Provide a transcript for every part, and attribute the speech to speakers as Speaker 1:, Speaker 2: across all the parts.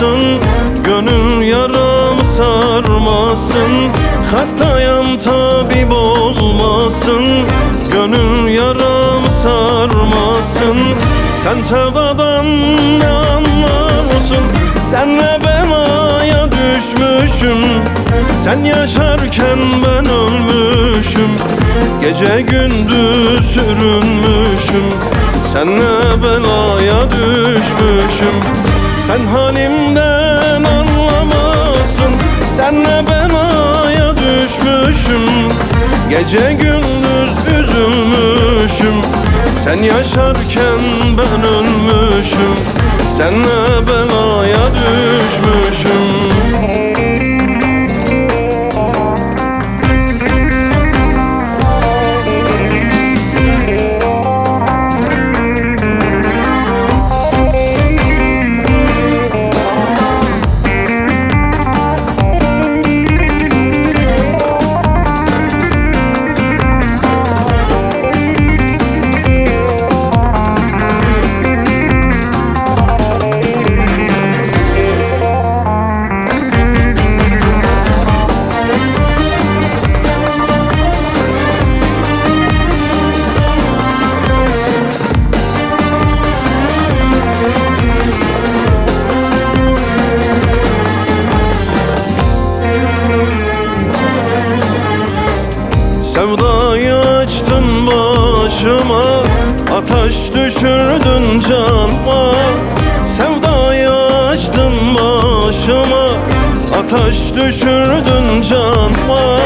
Speaker 1: sarmasın, gönül yaram sarmasın. Hastayam tabip olmasın, gönül yaram sarmasın. Sen sevdadan ne anlarsın? Senle belaya düşmüşüm. Sen yaşarken ben ölmüşüm. Gece gündüz sürünmüşüm. Senle belaya düşmüşüm. Sen halimden anlamazsın. Senle belaya düşmüşüm. Gece gündüz üzülmüşüm. Sen yaşarken ben ölmüşüm. Senle belaya düşmüşüm. Sevdayı açtın başıma, ateş düşürdün canıma. Sevdayı açtın başıma, ateş düşürdün canıma.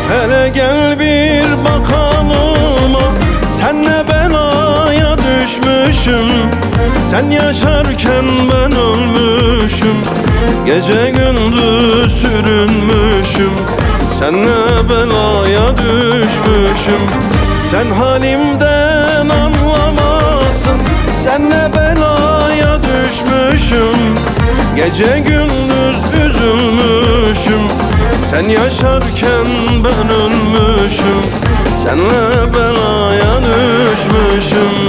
Speaker 1: Hele gel bir bakalıma, senle belaya düşmüşüm. Sen yaşarken ben ölmüşüm. Gece gündüz sürünmüşüm. Senle belaya düşmüşüm. Sen halimden anlamazsın. Senle belaya düşmüşüm. Gece gündüz üzülmüşüm. Sen yaşarken ben ölmüşüm. Senle belaya düşmüşüm.